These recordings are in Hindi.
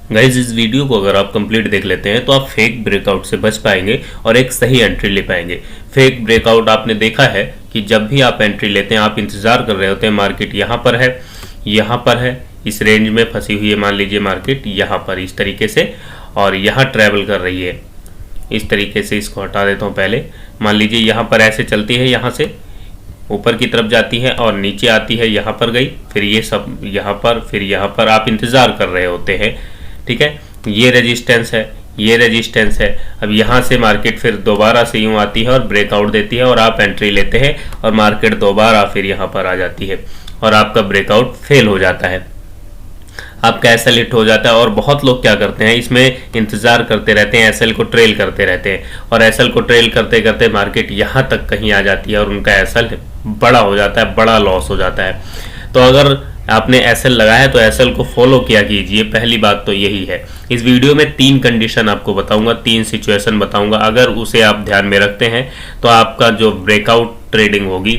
गाइज इस वीडियो को अगर आप कंप्लीट देख लेते हैं तो आप फेक ब्रेकआउट से बच पाएंगे और एक सही एंट्री ले पाएंगे। फेक ब्रेकआउट आपने देखा है कि जब भी आप एंट्री लेते हैं आप इंतजार कर रहे होते हैं मार्केट यहाँ पर है, इस रेंज में फंसी हुई है, मान लीजिए मार्केट यहाँ पर इस तरीके से और यहाँ ट्रैवल कर रही है इस तरीके से। इसको हटा देता हूँ पहले। मान लीजिए यहाँ पर ऐसे चलती है, यहाँ से ऊपर की तरफ जाती है और नीचे आती है, यहाँ पर गई, फिर ये सब यहाँ पर, फिर यहाँ पर आप इंतज़ार कर रहे होते हैं। ठीक है, ये रेजिस्टेंस है, ये रेजिस्टेंस है। अब यहाँ से मार्केट फिर दोबारा से यूँ आती है और ब्रेकआउट देती है और आप एंट्री लेते हैं और मार्केट दोबारा फिर यहाँ पर आ जाती है और आपका ब्रेकआउट फेल हो जाता है, आपका एसएल हिट हो जाता है। और बहुत लोग क्या करते हैं, इसमें इंतज़ार करते रहते हैं, एसएल को ट्रेल करते रहते हैं और एसएल को ट्रेल करते करते मार्केट यहाँ तक कहीं आ जाती है और उनका एसएल बड़ा हो जाता है, बड़ा लॉस हो जाता है। तो अगर आपने एसएल लगाया है तो एसएल को फॉलो किया कीजिए, पहली बात तो यही है। इस वीडियो में 3 कंडीशन आपको बताऊंगा, 3 सिचुएशन बताऊंगा, अगर उसे आप ध्यान में रखते हैं तो आपका जो ब्रेकआउट ट्रेडिंग होगी,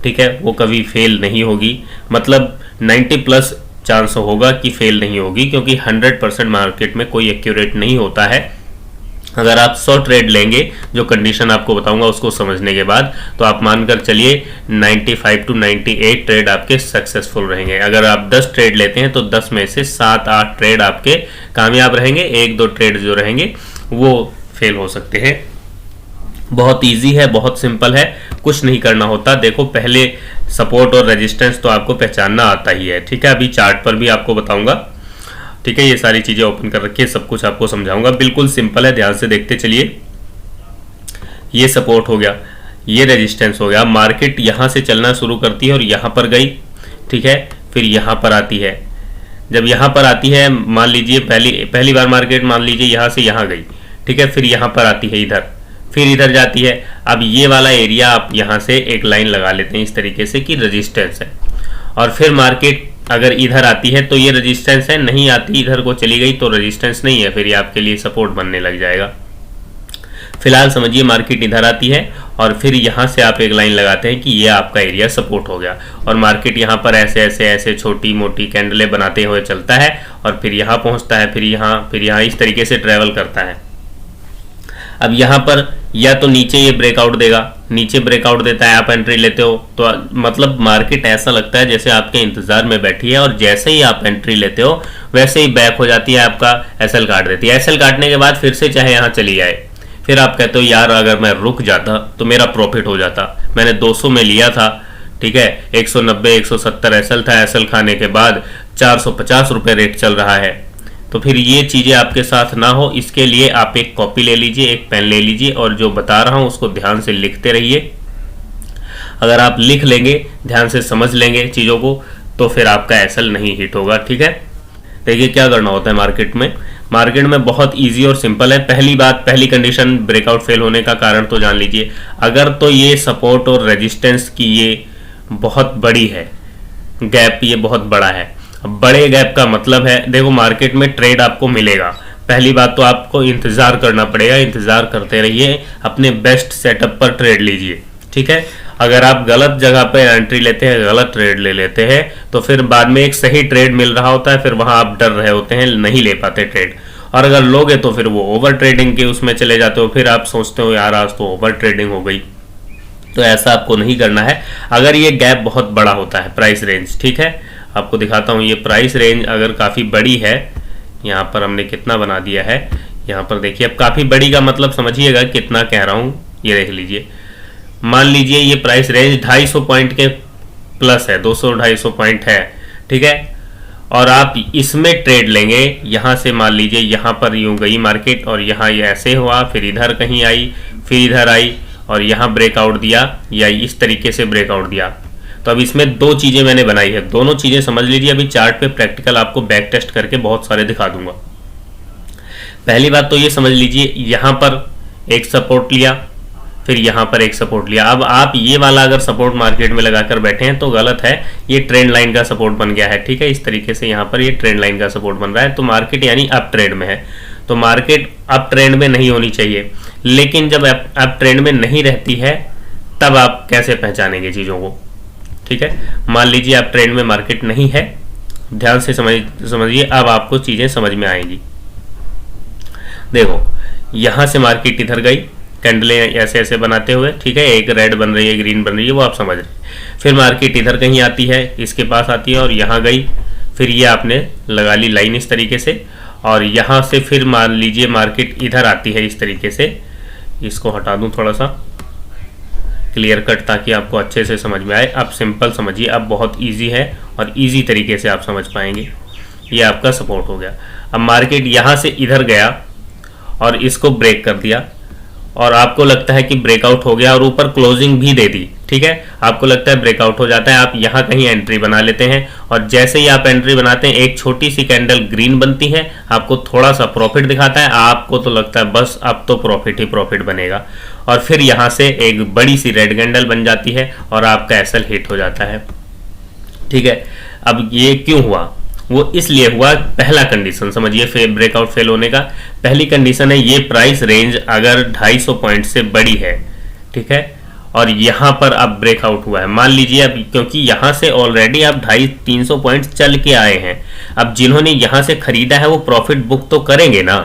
ठीक है, वो कभी फेल नहीं होगी। मतलब 90+ चांस होगा कि फेल नहीं होगी, क्योंकि 100% मार्केट में कोई एक्यूरेट नहीं होता है। अगर आप 100 ट्रेड लेंगे, जो कंडीशन आपको बताऊंगा उसको समझने के बाद, तो आप मानकर चलिए 95 to 98 ट्रेड आपके सक्सेसफुल रहेंगे। अगर आप 10 ट्रेड लेते हैं तो 10 में से 7-8 ट्रेड आपके कामयाब रहेंगे, 1-2 ट्रेड जो रहेंगे वो फेल हो सकते हैं। बहुत इजी है, बहुत सिंपल है, कुछ नहीं करना होता। देखो, पहले सपोर्ट और रेजिस्टेंस तो आपको पहचानना आता ही है, ठीक है। अभी चार्ट पर भी आपको बताऊंगा, ठीक है। ये सारी चीजें ओपन कर रखी है, सब कुछ आपको समझाऊंगा, बिल्कुल सिंपल है, ध्यान से देखते चलिए। ये सपोर्ट हो गया, ये रेजिस्टेंस हो गया। मार्केट यहाँ से चलना शुरू करती है और यहाँ पर गई, ठीक है, फिर यहाँ पर आती है। जब यहाँ पर आती है, मान लीजिए पहली बार मार्केट मान लीजिए यहाँ से यहाँ गई, ठीक है, फिर यहाँ पर आती है इधर, फिर इधर जाती है। अब ये वाला एरिया आप यहाँ से एक लाइन लगा लेते हैं इस तरीके से कि रेजिस्टेंस है, और फिर मार्केट अगर इधर आती है तो ये रेजिस्टेंस है, नहीं आती इधर को चली गई तो रेजिस्टेंस नहीं है, फिर ये आपके लिए सपोर्ट बनने लग जाएगा। फिलहाल समझिए मार्केट इधर आती है और फिर यहाँ से आप एक लाइन लगाते हैं कि ये आपका एरिया सपोर्ट हो गया, और मार्केट यहाँ पर ऐसे ऐसे ऐसे छोटी मोटी कैंडलें बनाते हुए चलता है और फिर यहाँ पहुँचता है, फिर यहाँ इस तरीके से ट्रैवल करता है। अब यहाँ पर या तो नीचे ये ब्रेकआउट देगा, नीचे ब्रेकआउट देता है, आप एंट्री लेते हो तो मतलब मार्केट ऐसा लगता है जैसे आपके इंतजार में बैठी है, और जैसे ही आप एंट्री लेते हो वैसे ही बैक हो जाती है, आपका एसएल काट देती है। एसएल काटने के बाद फिर से चाहे यहाँ चली जाए, फिर आप कहते हो यार अगर मैं रुक जाता तो मेरा प्रॉफिट हो जाता, मैंने 200 में लिया था, ठीक है, 190-170 एसएल था, एसएल खाने के बाद 450 रुपये रेट चल रहा है। तो फिर ये चीज़ें आपके साथ ना हो, इसके लिए आप एक कॉपी ले लीजिए, एक पेन ले लीजिए और जो बता रहा हूँ उसको ध्यान से लिखते रहिए। अगर आप लिख लेंगे, ध्यान से समझ लेंगे चीज़ों को, तो फिर आपका एसएल नहीं हिट होगा, ठीक है। देखिए क्या करना होता है मार्केट में बहुत इजी और सिंपल है। पहली बात, पहली कंडीशन ब्रेकआउट फेल होने का कारण तो जान लीजिए। अगर तो ये सपोर्ट और रेजिस्टेंस की ये बहुत बड़ी है गैप, ये बहुत बड़ा है। बड़े गैप का मतलब है, देखो मार्केट में ट्रेड आपको मिलेगा, पहली बात तो आपको इंतजार करना पड़ेगा, इंतजार करते रहिए, अपने बेस्ट सेटअप पर ट्रेड लीजिए, ठीक है। अगर आप गलत जगह पर एंट्री लेते हैं, गलत ट्रेड ले लेते हैं, तो फिर बाद में एक सही ट्रेड मिल रहा होता है, फिर वहां आप डर रहे होते हैं, नहीं ले पाते ट्रेड, और अगर लोगे तो फिर वो ओवर ट्रेडिंग के उसमें चले जाते हो, फिर आप सोचते हो यार आज तो ओवर ट्रेडिंग हो गई। तो ऐसा आपको नहीं करना है। अगर ये गैप बहुत बड़ा होता है, प्राइस रेंज, ठीक है, आपको दिखाता हूँ, ये प्राइस रेंज अगर काफ़ी बड़ी है, यहाँ पर हमने कितना बना दिया है, यहाँ पर देखिए। अब काफ़ी बड़ी का मतलब समझिएगा कितना कह रहा हूँ, ये देख लीजिए। मान लीजिए ये प्राइस रेंज 250 पॉइंट के प्लस है, 200-250 पॉइंट है, ठीक है, और आप इसमें ट्रेड लेंगे। यहाँ से मान लीजिए यहाँ पर यूँ गई मार्केट और यहाँ ये ऐसे हुआ, फिर इधर कहीं आई, फिर इधर आई और यहाँ ब्रेकआउट दिया या इस तरीके से ब्रेकआउट दिया। तो अब इसमें 2 चीज़ें मैंने बनाई है, दोनों चीज़ें समझ लीजिए। अभी चार्ट पे प्रैक्टिकल आपको बैक टेस्ट करके बहुत सारे दिखा दूंगा। पहली बात तो ये समझ लीजिए, यहाँ पर एक सपोर्ट लिया, फिर यहाँ पर एक सपोर्ट लिया। अब आप ये वाला अगर सपोर्ट मार्केट में लगाकर बैठे हैं तो गलत है, ये ट्रेंड लाइन का सपोर्ट बन गया है, ठीक है। इस तरीके से यहाँ पर ये ट्रेंड लाइन का सपोर्ट बन रहा है, तो मार्केट यानी अप ट्रेंड में है। तो मार्केट अप ट्रेंड में नहीं होनी चाहिए, लेकिन जब अप ट्रेंड में नहीं रहती है तब आप कैसे पहचानेंगे चीज़ों को, ठीक है। मान लीजिए आप ट्रेंड में मार्केट नहीं है, ध्यान से समझिए, अब आपको चीज़ें समझ में आएंगी। देखो यहाँ से मार्केट इधर गई कैंडलें ऐसे ऐसे बनाते हुए, ठीक है, एक रेड बन रही है, ग्रीन बन रही है, वो आप समझ रहे। फिर मार्केट इधर कहीं आती है, इसके पास आती है और यहाँ गई, फिर ये आपने लगा ली लाइन इस तरीके से, और यहाँ से फिर मान लीजिए मार्केट इधर आती है इस तरीके से। इसको हटा दूँ थोड़ा सा क्लियर कट, ताकि आपको अच्छे से समझ में आए। अब सिंपल समझिए, अब बहुत ईजी है और ईजी तरीके से आप समझ पाएंगे। ये आपका सपोर्ट हो गया। अब मार्केट यहाँ से इधर गया और इसको ब्रेक कर दिया, और आपको लगता है कि ब्रेकआउट हो गया और ऊपर क्लोजिंग भी दे दी, ठीक है, आपको लगता है ब्रेकआउट हो जाता है, आप यहाँ कहीं एंट्री बना लेते हैं। और जैसे ही आप एंट्री बनाते हैं, एक छोटी सी कैंडल ग्रीन बनती है, आपको थोड़ा सा प्रॉफिट दिखाता है, आपको तो लगता है बस अब तो प्रॉफिट ही प्रॉफिट बनेगा। और फिर यहाँ से एक बड़ी सी रेड कैंडल बन जाती है और आपका एसएल हिट हो जाता है, ठीक है। अब ये क्यों हुआ? वो इसलिए हुआ, पहला कंडीशन समझिए ब्रेकआउट फेल होने का। पहली कंडीशन है ये प्राइस रेंज अगर 250 पॉइंट से बड़ी है, ठीक है, और यहाँ पर अब ब्रेकआउट हुआ है, मान लीजिए अब, क्योंकि यहाँ से ऑलरेडी आप 250-300 पॉइंट चल के आए हैं, अब जिन्होंने यहाँ से खरीदा है वो प्रॉफिट बुक तो करेंगे ना,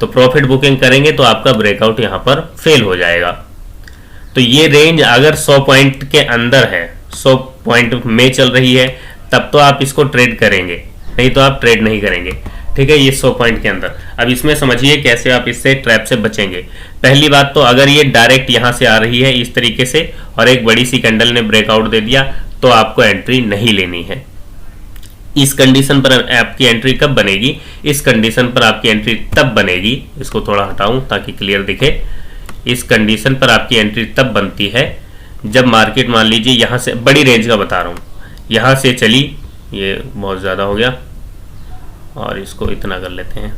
तो प्रॉफिट बुकिंग करेंगे तो आपका ब्रेकआउट यहाँ पर फेल हो जाएगा। तो ये रेंज अगर 100 पॉइंट के अंदर है, 100 पॉइंट में चल रही है, तब तो आप इसको ट्रेड करेंगे, नहीं तो आप ट्रेड नहीं करेंगे, ठीक है, ये 100 पॉइंट के अंदर। अब इसमें समझिए कैसे आप इससे ट्रैप से बचेंगे। पहली बात तो अगर ये डायरेक्ट यहाँ से आ रही है इस तरीके से और एक बड़ी सी कैंडल ने ब्रेकआउट दे दिया, तो आपको एंट्री नहीं लेनी है। इस कंडीशन पर आपकी एंट्री कब बनेगी? इस कंडीशन पर आपकी एंट्री तब बनेगी, इसको थोड़ा हटाऊं ताकि क्लियर दिखे। इस कंडीशन पर आपकी एंट्री तब बनती है जब मार्केट मान लीजिए यहाँ से, बड़ी रेंज का बता रहा हूँ, यहाँ से चली, ये बहुत ज़्यादा हो गया और इसको इतना कर लेते हैं,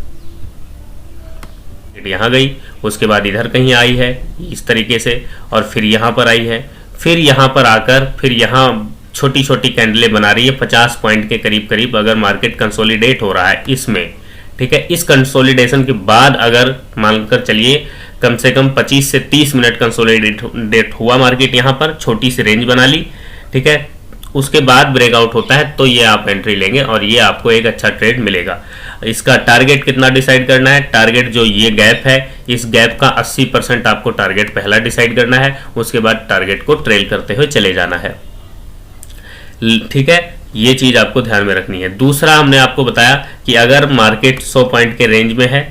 यहाँ गई, उसके बाद इधर कहीं आई है इस तरीके से, और फिर यहाँ पर आई है, फिर यहाँ पर आकर फिर यहाँ छोटी छोटी कैंडलें बना रही है 50 पॉइंट के करीब करीब। अगर मार्केट कंसोलिडेट हो रहा है इसमें, ठीक है, इस कंसोलिडेशन के बाद अगर मानकर चलिए कम से कम 25 से 30 मिनट कंसोलिडेट हुआ मार्केट, यहाँ पर छोटी सी रेंज बना ली, ठीक है, उसके बाद ब्रेकआउट होता है, तो ये आप एंट्री लेंगे और ये आपको एक अच्छा ट्रेड मिलेगा। इसका टारगेट कितना डिसाइड करना है? टारगेट जो ये गैप है, इस गैप का 80% आपको टारगेट पहला डिसाइड करना है, उसके बाद टारगेट को ट्रेल करते हुए चले जाना है, ठीक है, ये चीज आपको ध्यान में रखनी है। दूसरा हमने आपको बताया कि अगर मार्केट 100 पॉइंट के रेंज में है,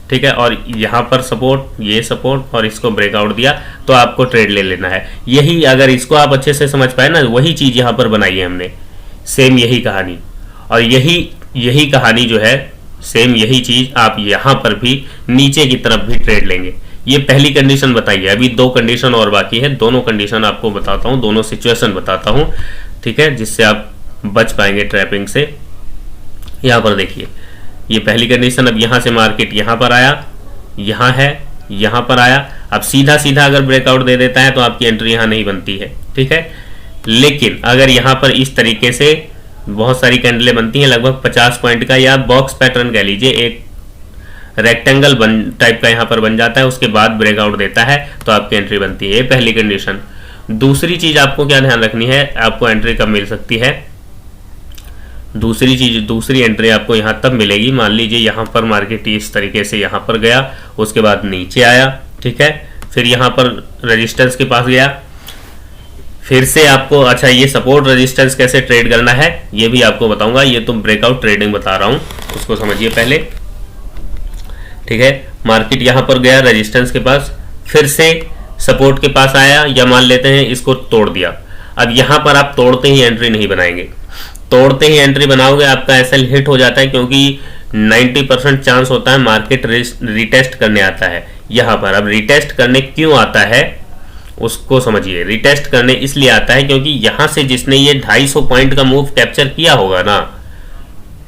ठीक है, और यहाँ पर सपोर्ट, ये सपोर्ट और इसको ब्रेकआउट दिया, तो आपको ट्रेड ले लेना है। यही अगर इसको आप अच्छे से समझ पाए ना, वही चीज यहाँ पर बनाई है हमने, सेम यही कहानी, और यही कहानी जो है, सेम यही चीज आप यहाँ पर भी नीचे की तरफ भी ट्रेड लेंगे। ये पहली कंडीशन बताई है, अभी 2 कंडीशन और बाकी है, दोनों कंडीशन आपको बताता हूँ, दोनों सिचुएशन बताता हूँ, ठीक है, जिससे आप बच पाएंगे ट्रैपिंग से। यहाँ पर देखिए, ये पहली कंडीशन, अब यहाँ से मार्केट यहाँ पर आया, यहाँ है, यहाँ पर आया, अब सीधा सीधा अगर ब्रेकआउट दे देता है तो आपकी एंट्री यहाँ नहीं बनती है, ठीक है। लेकिन अगर यहाँ पर इस तरीके से बहुत सारी कैंडलें बनती हैं, लगभग 50 पॉइंट का या बॉक्स पैटर्न कह लीजिए, एक रेक्टेंगल टाइप का यहाँ पर बन जाता है, उसके बाद ब्रेकआउट देता है, तो आपकी एंट्री बनती है, ये पहली कंडीशन। दूसरी चीज आपको क्या ध्यान रखनी है, आपको एंट्री कब मिल सकती है? दूसरी एंट्री आपको यहाँ तब मिलेगी, मान लीजिए यहाँ पर मार्केट इस तरीके से यहाँ पर गया, उसके बाद नीचे आया, ठीक है, फिर यहाँ पर रेजिस्टेंस के पास गया, फिर से आपको, अच्छा ये सपोर्ट रेजिस्टेंस कैसे ट्रेड करना है ये भी आपको बताऊंगा, ये तो ब्रेकआउट ट्रेडिंग बता रहा हूँ, उसको समझिए पहले, ठीक है। मार्केट यहाँ पर गया रेजिस्टेंस के पास, फिर से सपोर्ट के पास आया, या मान लेते हैं इसको तोड़ दिया। अब यहाँ पर आप तोड़ते ही एंट्री नहीं बनाएंगे, तोड़ते ही एंट्री बनाओगे आपका एसएल हिट हो जाता है, क्योंकि 90% चांस होता है मार्केट रिटेस्ट करने आता है यहाँ पर। अब रिटेस्ट करने क्यों आता है उसको समझिए। रिटेस्ट करने इसलिए आता है क्योंकि यहाँ से जिसने ये 250 पॉइंट का मूव कैप्चर किया होगा ना,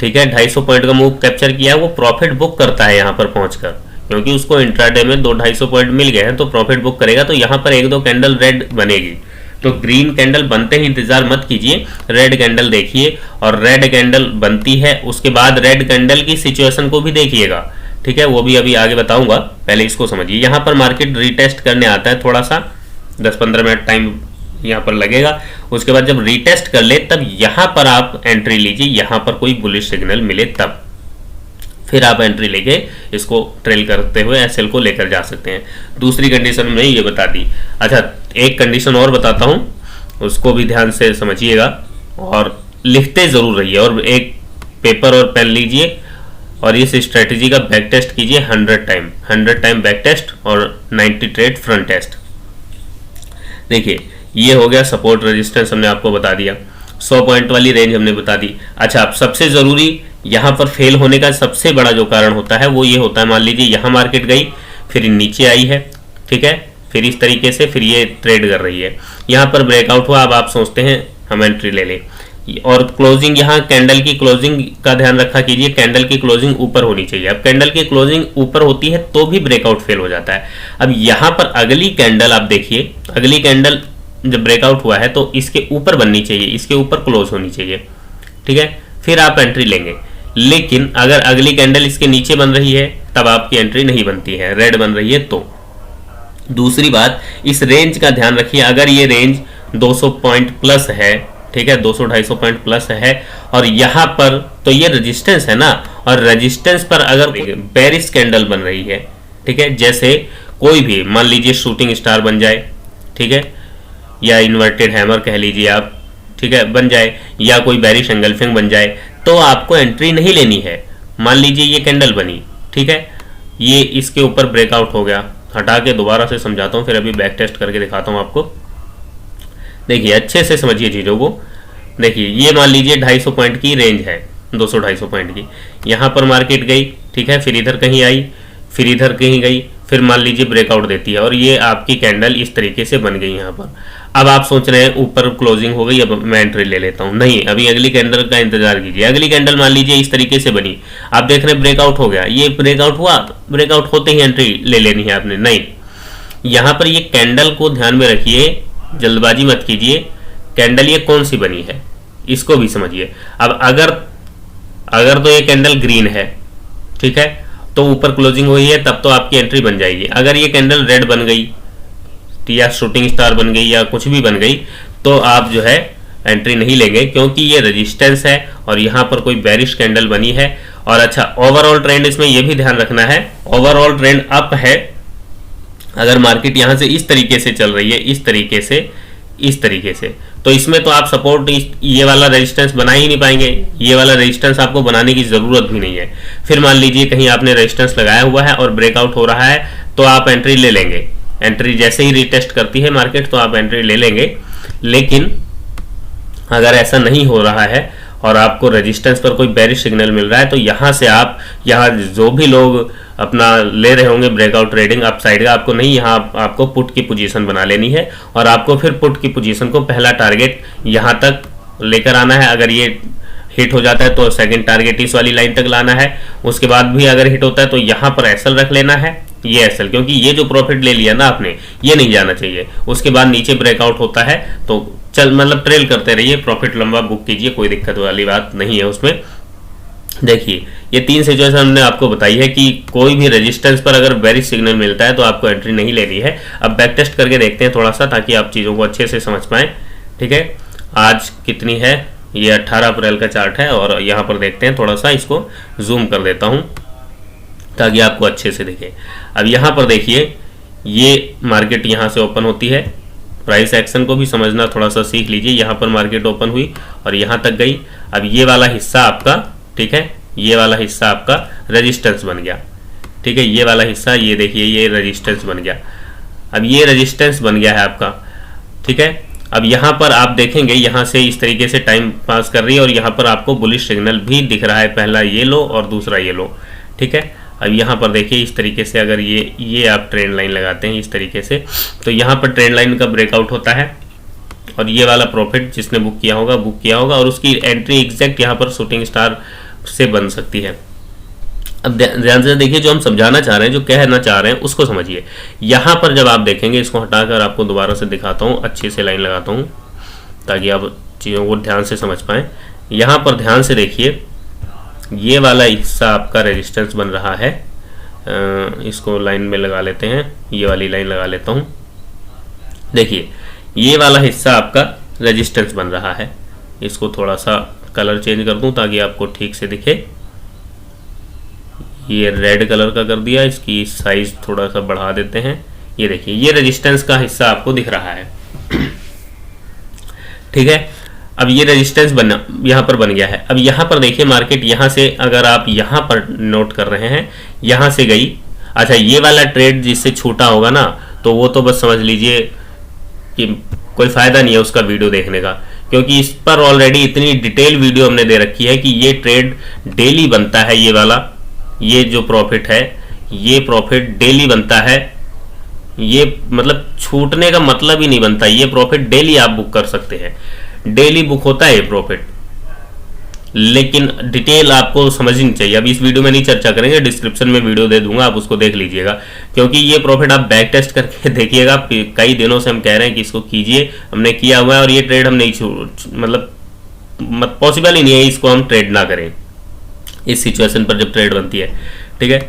ठीक है, 250 पॉइंट का मूव कैप्चर किया है, वो प्रॉफिट बुक करता है यहाँ पर पहुंचकर, क्योंकि उसको इंट्राडे में 200-250 पॉइंट मिल गए हैं, तो प्रॉफिट बुक करेगा। तो यहाँ पर 1-2 कैंडल रेड बनेगी, तो ग्रीन कैंडल बनते ही इंतजार मत कीजिए, रेड कैंडल देखिए, और रेड कैंडल बनती है, उसके बाद रेड कैंडल की सिचुएशन को भी देखिएगा, ठीक है, वो भी अभी आगे बताऊंगा, पहले इसको समझिए। यहाँ पर मार्केट रिटेस्ट करने आता है, थोड़ा सा 10-15 मिनट टाइम यहाँ पर लगेगा, उसके बाद जब रीटेस्ट कर ले तब यहां पर आप एंट्री लीजिए, यहां पर कोई बुलिश सिग्नल मिले तब फिर आप एंट्री लेके इसको ट्रेल करते हुए एसएल को लेकर जा सकते हैं। दूसरी कंडीशन में ये बता दी। अच्छा, एक कंडीशन और बताता हूं, उसको भी ध्यान से समझिएगा और लिखते जरूर रहिए, और एक पेपर और पेन लीजिए और इस स्ट्रेटेजी का बैक टेस्ट कीजिए 100 टाइम बैक टेस्ट और 90 ट्रेड फ्रंट टेस्ट। देखिए ये हो गया सपोर्ट रेजिस्टेंस, हमने आपको बता दिया। 100 पॉइंट वाली रेंज हमने बता दी। अच्छा, अब सबसे जरूरी यहां पर फेल होने का सबसे बड़ा जो कारण होता है वो ये होता है, मान लीजिए यहां मार्केट गई, फिर नीचे आई है, ठीक है, फिर इस तरीके से फिर ये ट्रेड कर रही है, यहां पर ब्रेकआउट हुआ, अब आप सोचते हैं हम एंट्री ले लें, और क्लोजिंग यहाँ कैंडल की क्लोजिंग का ध्यान रखा कीजिए, कैंडल की क्लोजिंग ऊपर होनी चाहिए। अब कैंडल की क्लोजिंग ऊपर होती है तो भी ब्रेकआउट फेल हो जाता है। अब यहाँ पर अगली कैंडल आप देखिए, अगली कैंडल जब ब्रेकआउट हुआ है तो इसके ऊपर बननी चाहिए, इसके ऊपर क्लोज होनी चाहिए, ठीक है, फिर आप एंट्री लेंगे। लेकिन अगर अगली कैंडल इसके नीचे बन रही है तब आपकी एंट्री नहीं बनती है, रेड बन रही है तो। दूसरी बात, इस रेंज का ध्यान रखिए, अगर ये रेंज 200 पॉइंट प्लस है, ठीक है, 200-250 पॉइंट प्लस है, और यहाँ पर तो ये रेजिस्टेंस है ना, और रेजिस्टेंस पर अगर बेरिश कैंडल बन रही है, ठीक है, जैसे कोई भी मान लीजिए शूटिंग स्टार बन जाए, ठीक है, या इन्वर्टेड हैमर कह लीजिए आप, ठीक है, बन जाए, या कोई बेरिश एंगल्फिंग बन जाए, तो आपको एंट्री नहीं लेनी है। मान लीजिए ये कैंडल बनी, ठीक है, ये इसके ऊपर ब्रेकआउट हो गया, हटा के दोबारा से समझाता हूँ, फिर अभी बैक टेस्ट करके दिखाता हूँ आपको। देखिए अच्छे से समझिए चीज़ों को। देखिए ये मान लीजिए 250 पॉइंट की रेंज है, 200-250 पॉइंट की, यहाँ पर मार्केट गई, ठीक है, फिर इधर कहीं आई, फिर इधर कहीं गई, फिर मान लीजिए ब्रेकआउट देती है, और ये आपकी कैंडल इस तरीके से बन गई यहाँ पर। अब आप सोच रहे हैं ऊपर क्लोजिंग हो गई, अब मैं एंट्री ले लेता हूँ, नहीं, अभी अगली कैंडल का इंतजार कीजिए। अगली कैंडल मान लीजिए इस तरीके से बनी, आप देख रहे हैं ब्रेकआउट हो गया, ये ब्रेकआउट हुआ, ब्रेकआउट होते ही एंट्री ले लेनी है आपने, नहीं, यहाँ पर ये कैंडल को ध्यान में रखिए, जल्दबाजी मत कीजिए, कैंडल ये कौन सी बनी है इसको भी समझिए। अब अगर तो ये कैंडल ग्रीन है, ठीक है, तो ऊपर क्लोजिंग हुई है तब तो आपकी एंट्री बन जाएगी। अगर ये कैंडल रेड बन गई या शूटिंग स्टार बन गई या कुछ भी बन गई तो आप जो है एंट्री नहीं लेंगे, क्योंकि ये रेजिस्टेंस है और यहाँ पर कोई बेरिश कैंडल बनी है। और अच्छा, ओवरऑल ट्रेंड इसमें यह भी ध्यान रखना है, ओवरऑल ट्रेंड अप है। अगर मार्केट यहाँ से इस तरीके से चल रही है, इस तरीके से, तो इसमें तो आप सपोर्ट ये वाला रेजिस्टेंस बना ही नहीं पाएंगे, ये वाला रेजिस्टेंस आपको बनाने की ज़रूरत भी नहीं है। फिर मान लीजिए कहीं आपने रेजिस्टेंस लगाया हुआ है और ब्रेकआउट हो रहा है तो आप एंट्री ले लेंगे, एंट्री जैसे ही रिटेस्ट करती है मार्केट तो आप एंट्री ले लेंगे। लेकिन अगर ऐसा नहीं हो रहा है और आपको रेजिस्टेंस पर कोई बेरिश सिग्नल मिल रहा है तो यहाँ से आप, यहाँ जो भी लोग अपना ले रहे होंगे ब्रेकआउट ट्रेडिंग अप साइड का, आपको नहीं, यहाँ आपको पुट की पोजीशन बना लेनी है और आपको फिर पुट की पोजीशन को पहला टारगेट यहाँ तक लेकर आना है। अगर ये हिट हो जाता है तो सेकंड टारगेट इस वाली लाइन तक लाना है। उसके बाद भी अगर हिट होता है तो यहाँ पर एसएल रख लेना है, ये एसएल, क्योंकि ये जो प्रॉफिट ले लिया ना आपने ये नहीं जाना चाहिए। उसके बाद नीचे ब्रेकआउट होता है तो मतलब ट्रेल करते रहिए, प्रॉफिट लंबा बुक कीजिए, कोई दिक्कत वाली बात नहीं है उसमें। देखिए ये 3 सिचुएशन हमने आपको बताई है कि कोई भी रेजिस्टेंस पर अगर बेरिश सिग्नल मिलता है तो आपको एंट्री नहीं लेनी है। अब बैक टेस्ट करके देखते हैं थोड़ा सा, ताकि आप चीज़ों को अच्छे से समझ पाएँ, ठीक है। आज कितनी है, ये 18 अप्रैल का चार्ट है और यहाँ पर देखते हैं, थोड़ा सा इसको जूम कर देता हूँ ताकि आपको अच्छे से दिखे। अब यहाँ पर देखिए ये मार्केट यहाँ से ओपन होती है, प्राइस एक्शन को भी समझना थोड़ा सा सीख लीजिए। यहाँ पर मार्केट ओपन हुई और यहाँ तक गई। अब ये वाला हिस्सा आपका, ठीक है, ये वाला हिस्सा आपका रेजिस्टेंस बन गया, ठीक है, ये वाला हिस्सा, ये देखिए ये रेजिस्टेंस बन गया। अब ये रेजिस्टेंस बन गया है आपका, ठीक है। अब यहाँ पर आप देखेंगे यहाँ से इस तरीके से टाइम पास कर रही है और यहाँ पर आपको बुलिश सिग्नल भी दिख रहा है, पहला ये लो और दूसरा ये लो, ठीक है। अब यहाँ पर देखिए इस तरीके से अगर ये आप ट्रेंड लाइन लगाते हैं इस तरीके से, तो यहाँ पर ट्रेंड लाइन का ब्रेकआउट होता है और ये वाला प्रॉफिट जिसने बुक किया होगा और उसकी एंट्री एग्जैक्ट यहाँ पर शूटिंग स्टार से बन सकती है। अब ध्यान से देखिए, जो हम समझाना चाह रहे हैं, जो कहना चाह रहे हैं उसको समझिए। यहाँ पर जब आप देखेंगे, इसको हटाकर आपको दोबारा से दिखाता हूँ, अच्छे से लाइन लगाता हूँ ताकि आप चीज़ों को ध्यान से समझ पाएँ। यहाँ पर ध्यान से देखिए, ये वाला हिस्सा आपका रेजिस्टेंस बन रहा है, इसको लाइन में लगा लेते हैं, ये वाली लाइन लगा लेता हूँ। देखिए ये वाला हिस्सा आपका रेजिस्टेंस बन रहा है। इसको थोड़ा सा कलर चेंज कर दूं ताकि आपको ठीक से दिखे। ये रेड कलर का कर दिया, इसकी साइज थोड़ा सा बढ़ा देते हैं। ये देखिए ये रेजिस्टेंस का हिस्सा आपको दिख रहा है। ठीक है, अब ये रेजिस्टेंस बना यहाँ पर बन गया है। अब यहाँ पर देखिए मार्केट यहाँ से, अगर आप यहाँ पर नोट कर रहे हैं, यहाँ से गई। अच्छा, ये वाला ट्रेड जिससे छूटा होगा ना, तो वो तो बस समझ लीजिए कि कोई फायदा नहीं है उसका वीडियो देखने का, क्योंकि इस पर ऑलरेडी इतनी डिटेल वीडियो हमने दे रखी है कि ये ट्रेड डेली बनता है। ये वाला, ये जो प्रॉफिट है, ये प्रॉफिट डेली बनता है। ये मतलब छूटने का मतलब ही नहीं बनता, ये प्रॉफिट डेली आप बुक कर सकते हैं, डेली बुक होता है ये प्रॉफिट। लेकिन डिटेल आपको समझनी चाहिए। अब इस वीडियो में नहीं चर्चा करेंगे, डिस्क्रिप्शन में वीडियो दे दूंगा, आप उसको देख लीजिएगा, क्योंकि ये प्रॉफिट आप बैक टेस्ट करके देखिएगा। कई दिनों से हम कह रहे हैं कि इसको कीजिए, हमने किया हुआ है, और ये ट्रेड हम नहीं मतलब पॉसिबल ही नहीं है इसको हम ट्रेड ना करें इस सिचुएशन पर जब ट्रेड बनती है। ठीक है,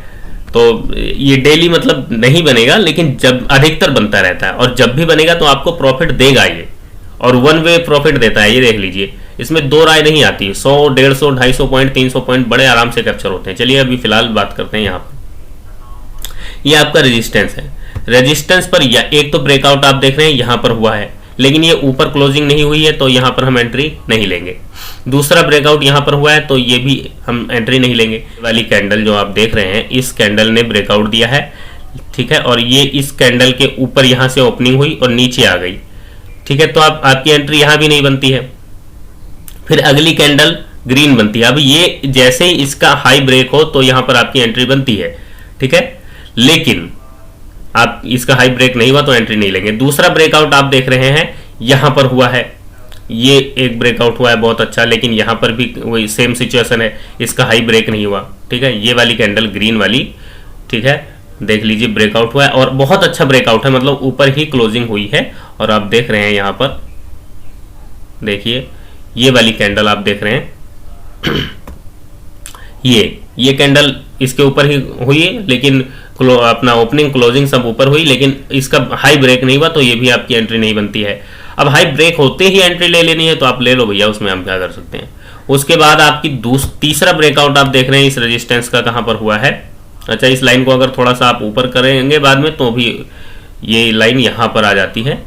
तो ये डेली मतलब नहीं बनेगा, लेकिन जब अधिकतर बनता रहता है, और जब भी बनेगा तो आपको प्रॉफिट देगा ये, और वन वे प्रॉफिट देता है। ये देख लीजिए, इसमें दो राय नहीं आती। 100, 150, 250 पॉइंट, 300 पॉइंट बड़े आराम से कैप्चर होते हैं। चलिए अभी फिलहाल बात करते हैं यहाँ पर। ये आपका रेजिस्टेंस है। रेजिस्टेंस पर एक तो ब्रेकआउट आप देख रहे हैं यहाँ पर हुआ है, लेकिन ये ऊपर क्लोजिंग नहीं हुई है, तो यहाँ पर हम एंट्री नहीं लेंगे। दूसरा ब्रेकआउट यहाँ पर हुआ है, तो ये भी हम एंट्री नहीं लेंगे। वाली कैंडल जो आप देख रहे हैं, इस कैंडल ने ब्रेकआउट दिया है। ठीक है, और ये इस कैंडल के ऊपर यहाँ से ओपनिंग हुई और नीचे आ गई। ठीक है, तो आपकी एंट्री यहाँ भी नहीं बनती है। फिर अगली कैंडल ग्रीन बनती है। अब ये जैसे ही इसका हाई ब्रेक हो तो यहाँ पर आपकी एंट्री बनती है। ठीक है, लेकिन आप इसका हाई ब्रेक नहीं हुआ तो एंट्री नहीं लेंगे। दूसरा ब्रेकआउट आप देख रहे हैं यहाँ पर हुआ है, ये एक ब्रेकआउट हुआ है बहुत अच्छा, लेकिन यहाँ पर भी वही सेम सिचुएशन है, इसका हाई ब्रेक नहीं हुआ। ठीक है, ये वाली कैंडल ग्रीन वाली, ठीक है, देख लीजिए ब्रेकआउट हुआ है, और बहुत अच्छा ब्रेकआउट है, मतलब ऊपर ही क्लोजिंग हुई है। और आप देख रहे हैं यहाँ पर, देखिए ये वाली कैंडल आप देख रहे हैं, ये कैंडल इसके ऊपर ही हुई है, लेकिन अपना ओपनिंग क्लोजिंग सब ऊपर हुई, लेकिन इसका हाई ब्रेक नहीं हुआ, तो ये भी आपकी एंट्री नहीं बनती है। अब हाई ब्रेक होते ही एंट्री ले लेनी है तो आप ले लो भैया, उसमें हम क्या कर सकते हैं। उसके बाद आपकी तीसरा ब्रेकआउट आप देख रहे हैं इस रेजिस्टेंस का कहां पर हुआ है। अच्छा, इस लाइन को अगर थोड़ा सा आप ऊपर करेंगे बाद में तो भी ये लाइन यहां पर आ जाती है।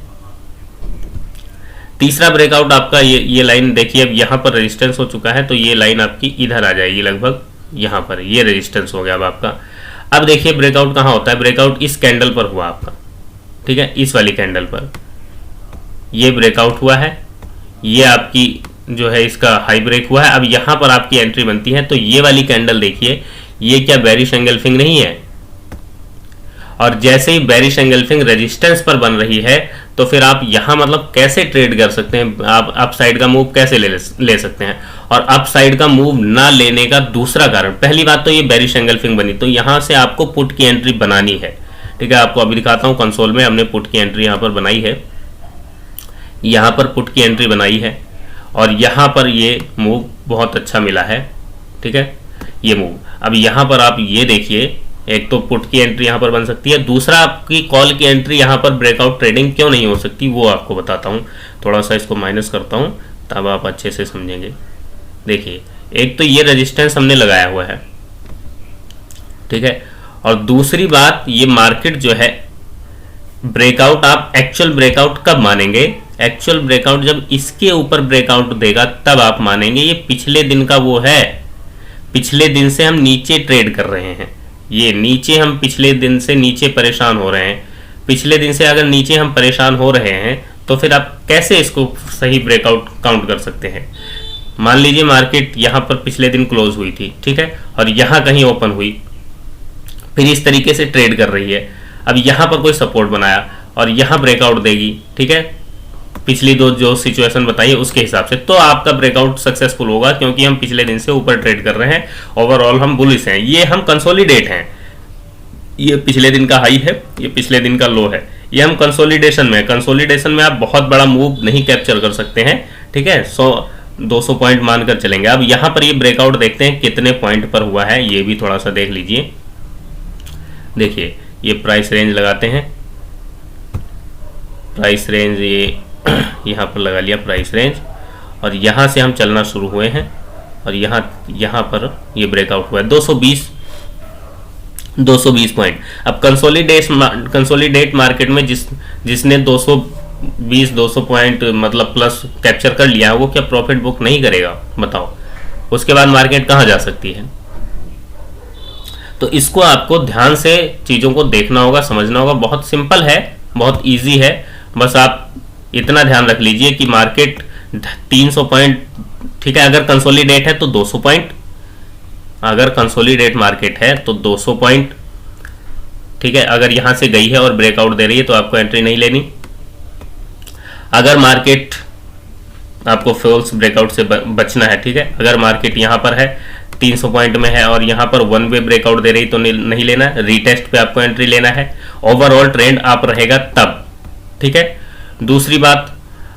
तीसरा ब्रेकआउट आपका ये लाइन देखिए, अब यहां पर रेजिस्टेंस हो चुका है, तो ये लाइन आपकी इधर आ जाएगी लगभग, यहां पर ये रेजिस्टेंस हो गया अब आपका। अब देखिए ब्रेकआउट कहां होता है, ब्रेकआउट इस कैंडल पर हुआ आपका। ठीक है, इस वाली कैंडल पर ये ब्रेकआउट हुआ है, ये आपकी जो है इसका हाई ब्रेक हुआ है। अब यहां पर आपकी एंट्री बनती है, तो ये वाली कैंडल देखिए, ये क्या बेरिश एंगल्फिंग नहीं है, और जैसे ही बेरिश एंगल्फिंग रेजिस्टेंस पर बन रही है, तो फिर आप यहां मतलब कैसे ट्रेड कर सकते हैं, आप अप साइड का मूव कैसे ले सकते हैं। और अप साइड का मूव ना लेने का दूसरा कारण, पहली बात तो ये बेरिश एंगल्फिंग बनी, तो यहां से आपको पुट की एंट्री बनानी है। ठीक है, आपको अभी दिखाता हूं, कंसोल में हमने पुट की एंट्री यहां पर बनाई है, यहां पर पुट की एंट्री बनाई है, और यहां पर ये मूव बहुत अच्छा मिला है। ठीक है, ये मूव, अब यहां पर आप ये देखिए, एक तो पुट की एंट्री यहां पर बन सकती है, दूसरा आपकी कॉल की एंट्री यहां पर ब्रेकआउट ट्रेडिंग क्यों नहीं हो सकती वो आपको बताता हूं। थोड़ा सा इसको माइनस करता हूं तब आप अच्छे से समझेंगे। देखिए, एक तो ये रेजिस्टेंस हमने लगाया हुआ है, ठीक है, और दूसरी बात ये मार्केट जो है ब्रेकआउट, आप एक्चुअल ब्रेकआउट कब मानेंगे, एक्चुअल ब्रेकआउट जब इसके ऊपर ब्रेकआउट देगा तब आप मानेंगे। ये पिछले दिन का वो है, पिछले दिन से हम नीचे ट्रेड कर रहे हैं, ये नीचे हम पिछले दिन से नीचे परेशान हो रहे हैं। पिछले दिन से अगर नीचे हम परेशान हो रहे हैं तो फिर आप कैसे इसको सही ब्रेकआउट काउंट कर सकते हैं। मान लीजिए मार्केट यहाँ पर पिछले दिन क्लोज हुई थी, ठीक है, और यहाँ कहीं ओपन हुई, फिर इस तरीके से ट्रेड कर रही है। अब यहाँ पर कोई सपोर्ट बनाया और यहाँ ब्रेकआउट देगी, ठीक है, पिछली दो जो सिचुएशन बताइए उसके हिसाब से, तो आपका ब्रेकआउट सक्सेसफुल होगा, क्योंकि हम पिछले दिन से ऊपर ट्रेड कर रहे हैं, ओवरऑल हम बुलिश हैं, ये हम कंसोलिडेट हैं। ये पिछले दिन का हाई है, ये पिछले दिन का लो है, ये हम कंसोलिडेशन में, कंसोलिडेशन में आप बहुत बड़ा मूव नहीं कैप्चर कर सकते हैं। ठीक है, 100-200 पॉइंट मानकर चलेंगे। अब यहाँ पर ये ब्रेकआउट देखते हैं कितने पॉइंट पर हुआ है, ये भी थोड़ा सा देख लीजिए। देखिए, ये प्राइस रेंज लगाते हैं, प्राइस रेंज ये यहाँ पर लगा लिया प्राइस रेंज, और यहाँ से हम चलना शुरू हुए हैं और यहाँ पर ये ब्रेकआउट हुआ है 220 पॉइंट। अब कंसोलिडेट मार्केट में जिसने 200 पॉइंट मतलब प्लस कैप्चर कर लिया, वो क्या प्रॉफिट बुक नहीं करेगा बताओ? उसके बाद मार्केट कहाँ जा सकती है? तो इसको आपको ध्यान से चीज़ों को देखना होगा, समझना होगा। बहुत सिंपल है, बहुत इजी है। बस आप इतना ध्यान रख लीजिए कि मार्केट 300 पॉइंट, ठीक है, अगर कंसोलिडेट है तो 200 पॉइंट, अगर कंसोलिडेट मार्केट है तो 200 पॉइंट, ठीक है। अगर यहां से गई है और ब्रेकआउट दे रही है तो आपको एंट्री नहीं लेनी। अगर मार्केट, आपको फॉल्स ब्रेकआउट से बचना है, ठीक है। अगर मार्केट यहां पर है 300 पॉइंट में है और यहां पर वन वे ब्रेकआउट दे रही तो नहीं लेना, रीटेस्ट पे आपको एंट्री लेना है। ओवरऑल ट्रेंड आप रहेगा तब, ठीक है। दूसरी बात,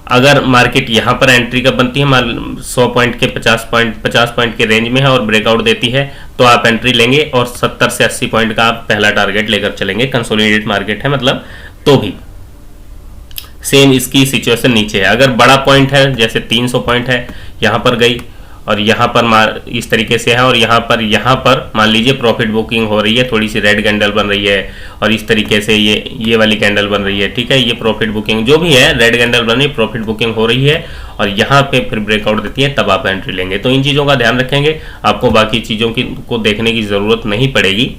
अगर मार्केट यहां पर एंट्री कब बनती है, 100 पॉइंट के 50 पॉइंट के रेंज में है और ब्रेकआउट देती है तो आप एंट्री लेंगे और 70 से 80 पॉइंट का आप पहला टारगेट लेकर चलेंगे। कंसोलिडेट मार्केट है मतलब, तो भी सेम इसकी सिचुएशन नीचे है। अगर बड़ा पॉइंट है जैसे 300 पॉइंट है, यहां पर गई और यहाँ पर इस तरीके से है और यहाँ पर मान लीजिए प्रॉफिट बुकिंग हो रही है, थोड़ी सी रेड कैंडल बन रही है और इस तरीके से ये वाली कैंडल बन रही है, ठीक है। ये प्रॉफिट बुकिंग जो भी है, रेड कैंडल बन रही है, प्रॉफिट बुकिंग हो रही है और यहाँ पे फिर ब्रेकआउट देती है, तब आप एंट्री लेंगे। तो इन चीज़ों का ध्यान रखेंगे, आपको बाकी चीज़ों को देखने की ज़रूरत नहीं पड़ेगी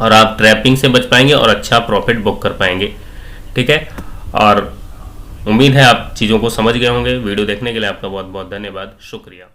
और आप ट्रैपिंग से बच पाएंगे और अच्छा प्रॉफिट बुक कर पाएंगे, ठीक है। और उम्मीद है आप चीज़ों को समझ गए होंगे। वीडियो देखने के लिए आपका बहुत बहुत धन्यवाद, शुक्रिया।